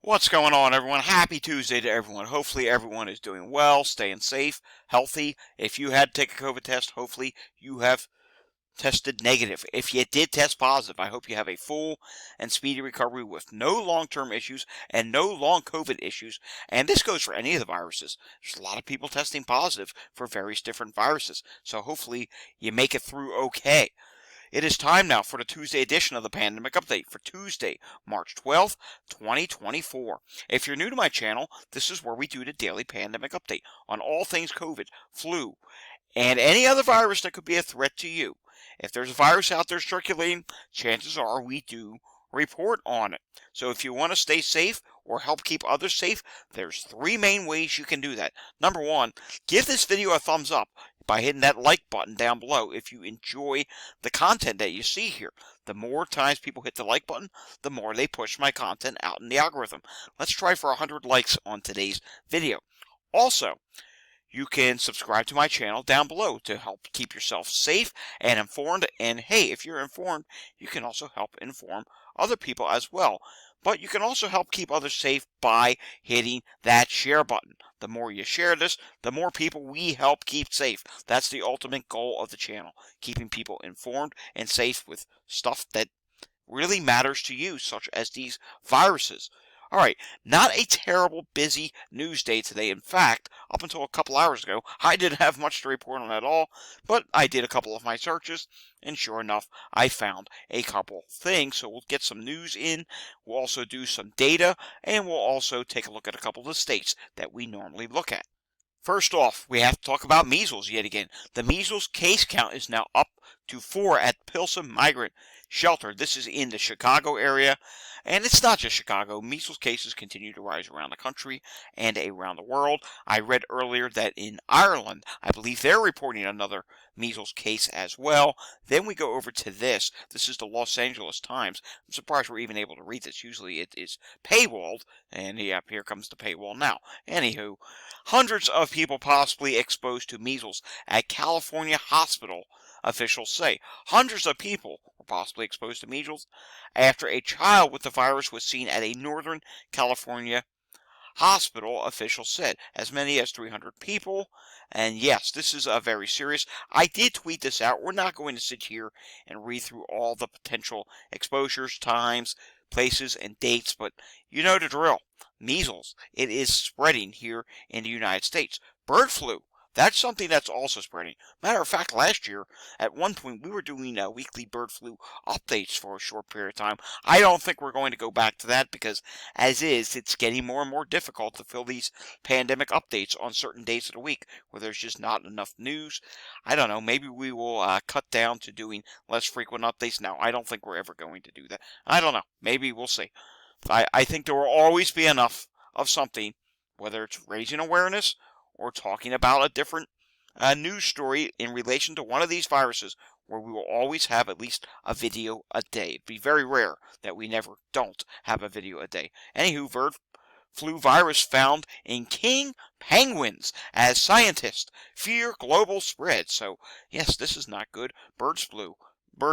What's going on, everyone? Happy Tuesday to everyone. Hopefully, everyone is doing well, staying safe, healthy. If you had to take a COVID test, hopefully you have tested negative. If you did test positive, I hope you have a full and speedy recovery with no long-term issues and no long COVID issues. And this goes for any of the viruses. There's a lot of people testing positive for various different viruses. So hopefully you make it through okay. It is time now for the Tuesday edition of the Pandemic Update for Tuesday, March 12th, 2024. If you're new to my channel, this is where we do the daily Pandemic Update on all things COVID, flu, and any other virus that could be a threat to you. If there's a virus out there circulating, chances are we do report on it. So if you want to stay safe or help keep others safe, there's three main ways you can do that. Number one, give this video a thumbs up by hitting that like button down below if you enjoy the content that you see here. The more times people hit the like button, the more they push my content out in the algorithm. Let's try for 100 likes on today's video. Also, you can subscribe to my channel down below to help keep yourself safe and informed. And hey, if you're informed, you can also help inform other people as well. But you can also help keep others safe by hitting that share button. The more you share this, the more people we help keep safe. That's the ultimate goal of the channel, keeping people informed and safe with stuff that really matters to you, such as these viruses. All right, not a terrible busy news day today. In fact, up until a couple hours ago, I didn't have much to report on at all, but I did a couple of my searches, and sure enough, I found a couple things. So we'll get some news in, we'll also do some data, and we'll also take a look at a couple of the states that we normally look at. First off, we have to talk about measles yet again. The measles case count is now up to 4 at Pilsen Migrant Shelter. This is in the Chicago area. And it's not just Chicago. Measles cases continue to rise around the country and around the world. I read earlier that in Ireland, I believe they're reporting another measles case as well. Then we go over to this. This is the Los Angeles Times. I'm surprised we're even able to read this. Usually it is paywalled. And yeah, here comes the paywall now. Anywho, hundreds of people possibly exposed to measles at California hospital, officials say. Hundreds of people were possibly exposed to measles after a child with the virus was seen at a Northern California hospital, officials said. As many as 300 people. And yes, this is very serious. I did tweet this out. We're not going to sit here and read through all the potential exposures, times, places, and dates, but you know the drill. Measles, it is spreading here in the United States. Bird flu, that's something that's also spreading. Matter of fact, last year, at one point, we were doing weekly bird flu updates for a short period of time. I don't think we're going to go back to that because, as is, it's getting more and more difficult to fill these pandemic updates on certain days of the week where there's just not enough news. I don't know, maybe we will cut down to doing less frequent updates. Now, I don't think we're ever going to do that. I don't know. Maybe we'll see. I think there will always be enough of something, whether it's raising awareness or talking about a different news story in relation to one of these viruses, where we will always have at least a video a day. It'd be very rare that we never don't have a video a day. Anywho, bird flu virus found in king penguins as scientists fear global spread. So, yes, this is not good. Bird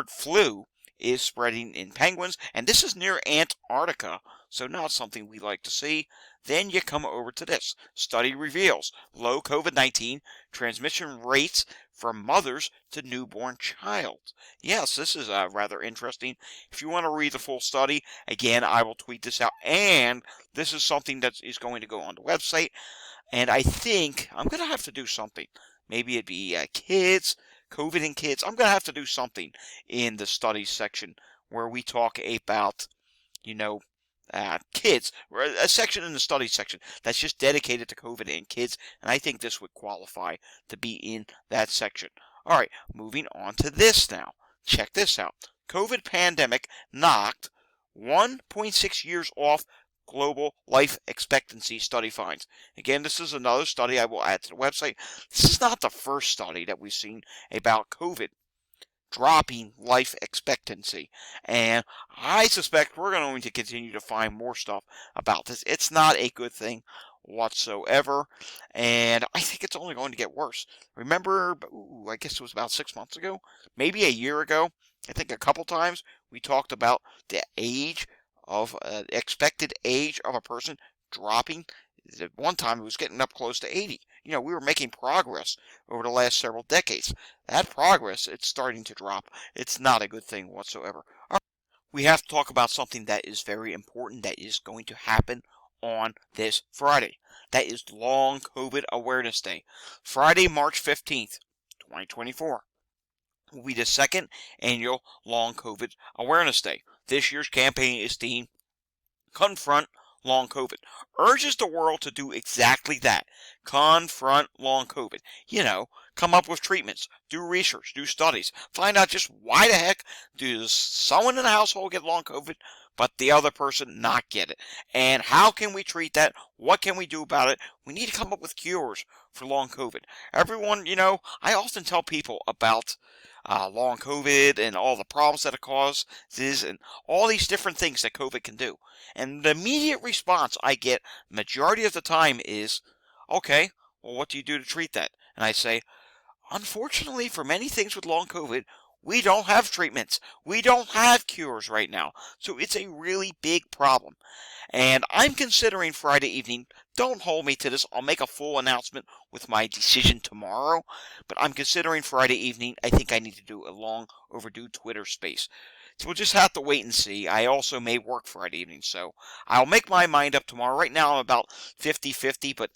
flu is spreading in penguins, and this is near Antarctica, so not something we like to see. Then you come over to this. Study reveals low COVID-19 transmission rates from mothers to newborn child. Yes, this is rather interesting. If you want to read the full study, again, I will tweet this out, and this is something that is going to go on the website, and I think I'm going to have to do something. Maybe it'd be kids, COVID in kids. I'm going to have to do something in the studies section where we talk about, kids, a section in the studies section that's just dedicated to COVID and kids, and I think this would qualify to be in that section. All right, moving on to this now. Check this out. COVID pandemic knocked 1.6 years off global life expectancy, study finds. Again, this is another study I will add to the website. This is not the first study that we've seen about COVID dropping life expectancy, and I suspect we're going to continue to find more stuff about this. It's not a good thing whatsoever, and I think it's only going to get worse. Remember, I guess it was about 6 months ago, maybe a year ago, I think a couple times we talked about the age of expected age of a person dropping. At one time, it was getting up close to 80. We were making progress over the last several decades. That progress, it's starting to drop. It's not a good thing whatsoever. We have to talk about something that is very important that is going to happen on this Friday. That is Long COVID Awareness Day. Friday, March 15th, 2024 will be the second annual Long COVID Awareness Day. This year's campaign is themed Confront Long COVID. Urges the world to do exactly that. Confront Long COVID. Come up with treatments, do research, do studies, find out just why the heck does someone in the household get Long COVID, but the other person not get it. And how can we treat that? What can we do about it? We need to come up with cures for Long COVID. Everyone, I often tell people about Long COVID and all the problems that it causes and all these different things that COVID can do. And the immediate response I get majority of the time is, okay, well, what do you do to treat that? And I say, unfortunately, for many things with Long COVID, we don't have treatments. We don't have cures right now. So it's a really big problem. And I'm considering Friday evening. Don't hold me to this. I'll make a full announcement with my decision tomorrow. But I'm considering Friday evening. I think I need to do a long overdue Twitter space. So we'll just have to wait and see. I also may work Friday evening, so I'll make my mind up tomorrow. Right now I'm about 50-50, but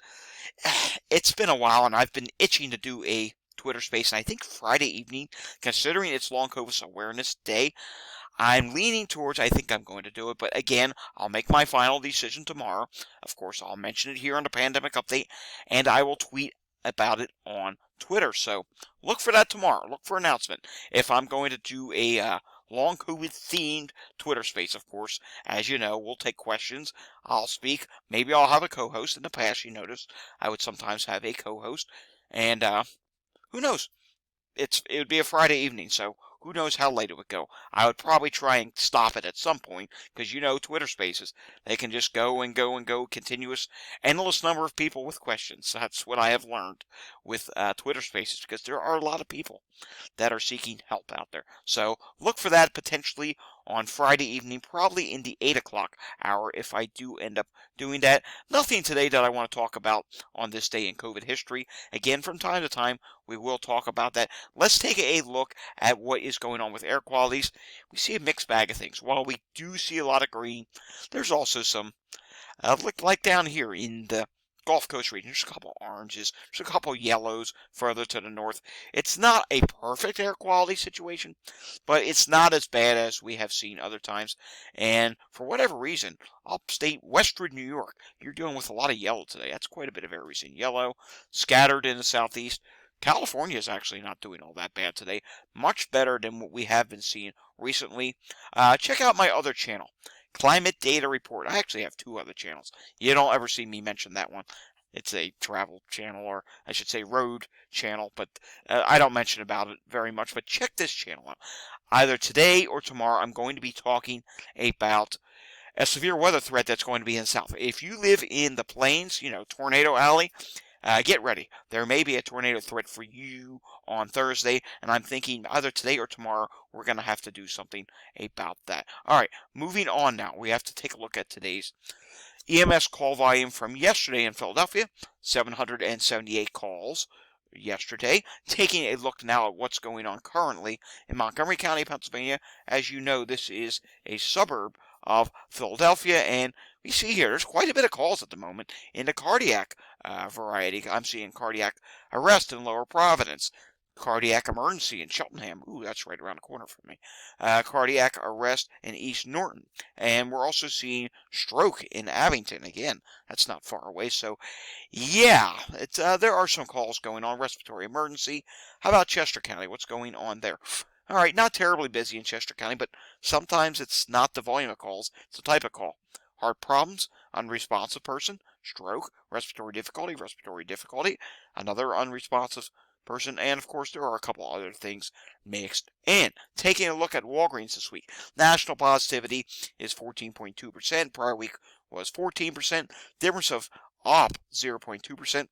it's been a while and I've been itching to do a Twitter space. And I think Friday evening, considering it's Long COVID Awareness Day, I'm leaning towards I think I'm going to do it. But again, I'll make my final decision tomorrow. Of course, I'll mention it here on the Pandemic Update, and I will tweet about it on Twitter. So look for that tomorrow. Look for an announcement if I'm going to do a Long COVID themed Twitter space. Of course, as you know, we'll take questions. I'll speak. Maybe I'll have a co-host. In the past, you noticed I would sometimes have a co-host, and who knows? It would be a Friday evening, so who knows how late it would go. I would probably try and stop it at some point, because Twitter Spaces, they can just go and go and go, continuous, endless number of people with questions. That's what I have learned with Twitter Spaces, because there are a lot of people that are seeking help out there. So look for that potentially on Friday evening, probably in the 8 o'clock hour if I do end up doing that. Nothing today that I want to talk about on this day in COVID history. Again, from time to time, we will talk about that. Let's take a look at what is going on with air qualities. We see a mixed bag of things. While we do see a lot of green, there's also some, like down here in the Gulf Coast region, there's a couple oranges, there's a couple yellows further to the north. It's not a perfect air quality situation, but it's not as bad as we have seen other times. And for whatever reason, upstate western New York, you're dealing with a lot of yellow today. That's quite a bit of air we've seen yellow, scattered in the southeast. California is actually not doing all that bad today. Much better than what we have been seeing recently. Check out my other channel, Climate Data Report. I actually have two other channels. You don't ever see me mention that one. It's a travel channel, or I should say road channel, but I don't mention about it very much. But check this channel out. Either today or tomorrow, I'm going to be talking about a severe weather threat that's going to be in the south. If you live in the plains, Tornado Alley, get ready. There may be a tornado threat for you on Thursday, and I'm thinking either today or tomorrow we're going to have to do something about that. All right, moving on now. We have to take a look at today's EMS call volume from yesterday in Philadelphia, 778 calls yesterday. Taking a look now at what's going on currently in Montgomery County, Pennsylvania. As you know, this is a suburb of Philadelphia, and we see here there's quite a bit of calls at the moment in the cardiac variety. I'm seeing cardiac arrest in Lower Providence, cardiac emergency in Cheltenham. Ooh, that's right around the corner from me. Cardiac arrest in East Norton. And we're also seeing stroke in Abington. Again, that's not far away. So, yeah, there are some calls going on. Respiratory emergency. How about Chester County? What's going on there? All right, not terribly busy in Chester County, but sometimes it's not the volume of calls, it's the type of call. Heart problems, unresponsive person, stroke, respiratory difficulty, another unresponsive person, and of course there are a couple other things mixed in. Taking a look at Walgreens this week, national positivity is 14.2%. Prior week was 14%. Difference of up 0.2%.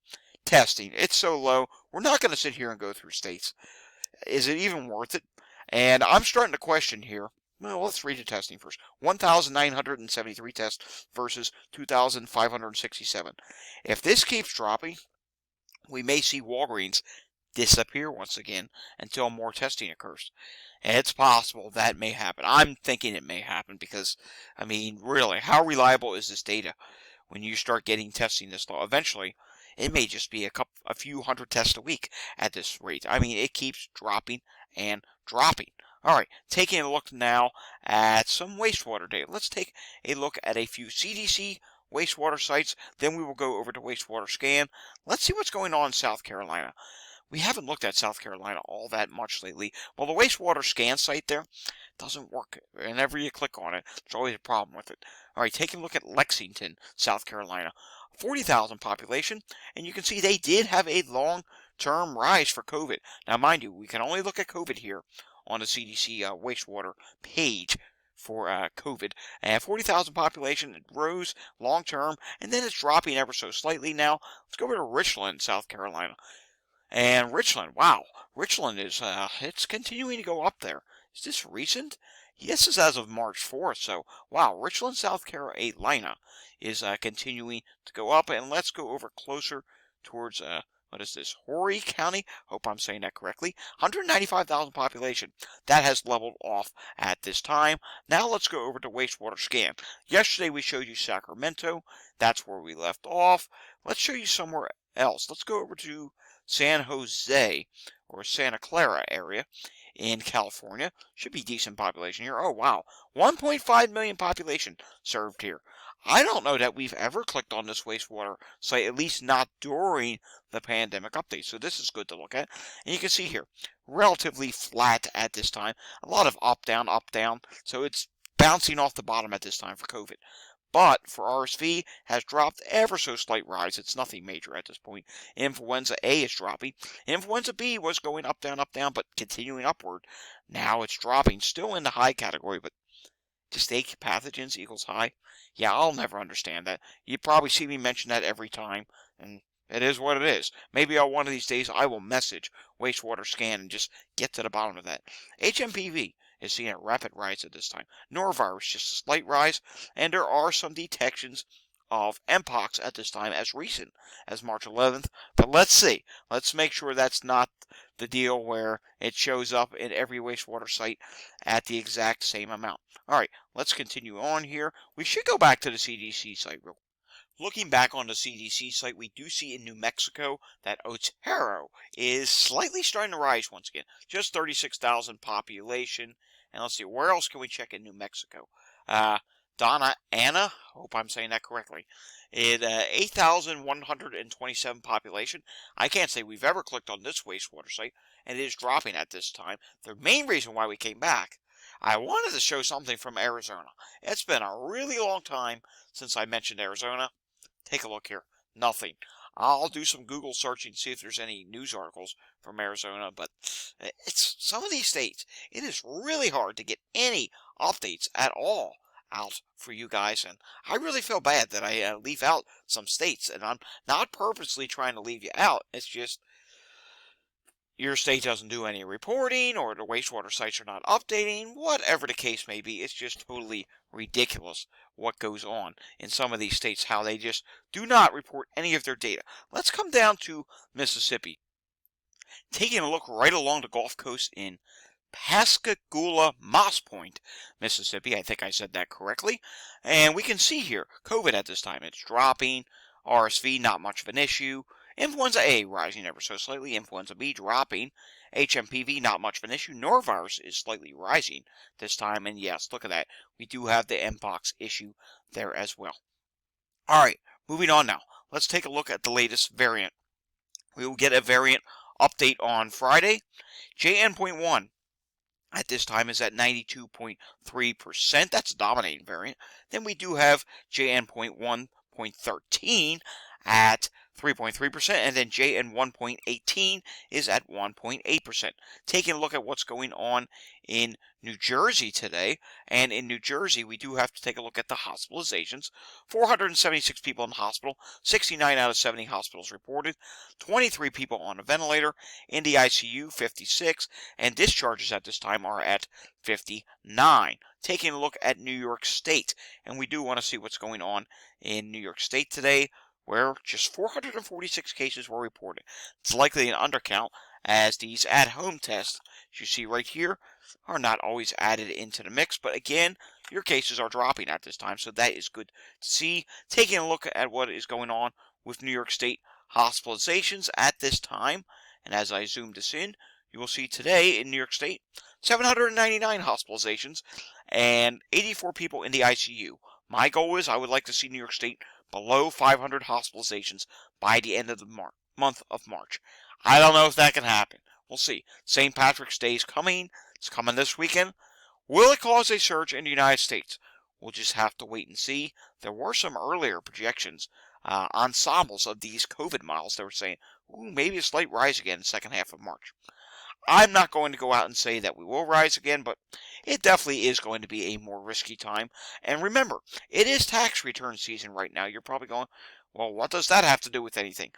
Testing, it's so low. We're not going to sit here and go through states. Is it even worth it? And I'm starting to question here Well, let's read the testing first. 1,973 tests versus 2,567. If this keeps dropping, we may see Walgreens disappear once again until more testing occurs. And it's possible that may happen. I'm thinking it may happen because, I mean, really, how reliable is this data when you start getting testing this low? Eventually, it may just be a few hundred tests a week at this rate. I mean, it keeps dropping and dropping. All right, taking a look now at some wastewater data. Let's take a look at a few CDC wastewater sites. Then we will go over to Wastewater Scan. Let's see what's going on in South Carolina. We haven't looked at South Carolina all that much lately. Well, the wastewater scan site there doesn't work. Whenever you click on it, there's always a problem with it. All right, taking a look at Lexington, South Carolina. 40,000 population, and you can see they did have a long-term rise for COVID. Now, mind you, we can only look at COVID here on the CDC wastewater page for COVID. And 40,000 population, it rose long-term, and then it's dropping ever so slightly now. Let's go over to Richland, South Carolina. And Richland, wow, Richland is it's continuing to go up there. Is this recent? Yes, it's as of March 4th. So, wow, Richland, South Carolina is continuing to go up. And let's go over closer towards what is this? Horry County. Hope I'm saying that correctly. 195,000 population. That has leveled off at this time. Now let's go over to wastewater scan. Yesterday we showed you Sacramento. That's where we left off. Let's show you somewhere else. Let's go over to San Jose or Santa Clara area in California. Should be decent population here. Oh, wow. 1.5 million population served here. I don't know that we've ever clicked on this wastewater site, at least not during the pandemic update. So this is good to look at. And you can see here, relatively flat at this time. A lot of up, down, up, down. So it's bouncing off the bottom at this time for COVID. But for RSV has dropped ever so slight rise. It's nothing major at this point. Influenza A is dropping. Influenza B was going up, down, but continuing upward. Now it's dropping, still in the high category, but distinct pathogens equals high. Yeah, I'll never understand that. You probably see me mention that every time, and it is what it is. Maybe on one of these days I will message wastewater scan and just get to the bottom of that. HMPV is seeing a rapid rise at this time. Norovirus, just a slight rise, and there are some detections of Mpox at this time as recent as March 11th. But let's see. Let's make sure that's not the deal where it shows up in every wastewater site at the exact same amount. All right, let's continue on here. We should go back to the CDC site real quick. Looking back on the CDC site, we do see in New Mexico that Otero is slightly starting to rise once again. Just 36,000 population. And let's see, where else can we check in New Mexico? Donna Ana, hope I'm saying that correctly. It 8,127 population. I can't say we've ever clicked on this wastewater site, and it is dropping at this time. The main reason why we came back, I wanted to show something from Arizona. It's been a really long time since I mentioned Arizona. Take a look here. Nothing. I'll do some Google searching, see if there's any news articles from Arizona, but it's some of these states, it is really hard to get any updates at all out for you guys, and I really feel bad that I leave out some states, and I'm not purposely trying to leave you out. It's just your state doesn't do any reporting, or the wastewater sites are not updating, whatever the case may be. It's just totally ridiculous what goes on in some of these states, how they just do not report any of their data. Let's come down to Mississippi. Taking a look right along the Gulf Coast in Pascagoula, Moss Point, Mississippi. I think I said that correctly. And we can see here, COVID at this time, it's dropping. RSV, not much of an issue. Influenza A rising ever so slightly. Influenza B dropping. HMPV, not much of an issue. Norovirus is slightly rising this time. And yes, look at that. We do have the Mpox issue there as well. All right, moving on now. Let's take a look at the latest variant. We will get a variant update on Friday. JN.1 at this time is at 92.3%. That's a dominating variant. Then we do have JN.1.13 at 3.3%, and then JN 1.18 is at 1.8%. Taking a look at what's going on in New Jersey today, and in New Jersey, we do have to take a look at the hospitalizations. 476 people in the hospital, 69 out of 70 hospitals reported, 23 people on a ventilator, in the ICU, 56, and discharges at this time are at 59. Taking a look at New York State, and we do want to see what's going on in New York State today, where just 446 cases were reported. It's likely an undercount, as these at-home tests, as you see right here, are not always added into the mix. But again, your cases are dropping at this time, so that is good to see. Taking a look at what is going on with New York State hospitalizations at this time, and as I zoom this in, you will see today in New York State, 799 hospitalizations and 84 people in the ICU. My goal is I would like to see New York State below 500 hospitalizations by the end of the month of March. I don't know if that can happen. We'll see. St. Patrick's Day is coming. It's coming this weekend. Will it cause a surge in the United States? We'll just have to wait and see. There were some earlier projections, ensembles of these COVID models that were saying, ooh, maybe a slight rise again in the second half of March. I'm not going to go out and say that we will rise again, but it definitely is going to be a more risky time. And remember, it is tax return season right now. You're probably going, well, what does that have to do with anything?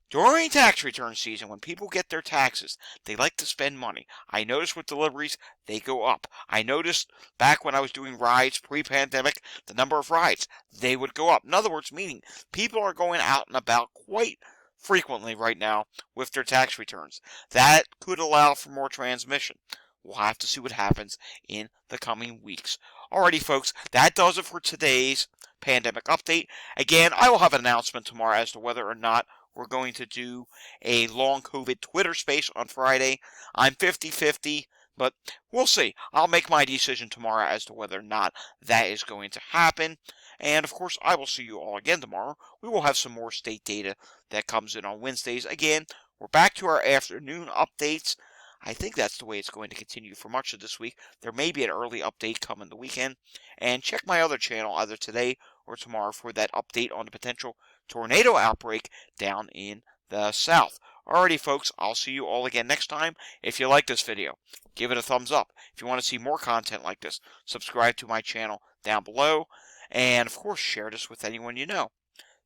During tax return season, when people get their taxes, they like to spend money. I noticed with deliveries, they go up. I noticed back when I was doing rides pre-pandemic, the number of rides, they would go up. In other words, meaning people are going out and about quite frequently right now with their tax returns. That could allow for more transmission. We'll have to see what happens in the coming weeks. Alrighty, folks, that does it for today's pandemic update. Again, I will have an announcement tomorrow as to whether or not we're going to do a long COVID Twitter space on Friday. I'm 50-50, but we'll see. I'll make my decision tomorrow as to whether or not that is going to happen. And of course, I will see you all again tomorrow. We will have some more state data that comes in on Wednesdays. Again, we're back to our afternoon updates. I think that's the way it's going to continue for much of this week. There may be an early update coming the weekend. And check my other channel either today or tomorrow for that update on the potential tornado outbreak down in the south. Alrighty, folks, I'll see you all again next time. If you like this video, give it a thumbs up. If you want to see more content like this, subscribe to my channel down below. And, of course, share this with anyone you know.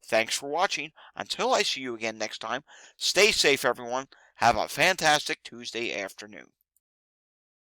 Thanks for watching. Until I see you again next time, stay safe, everyone. Have a fantastic Tuesday afternoon.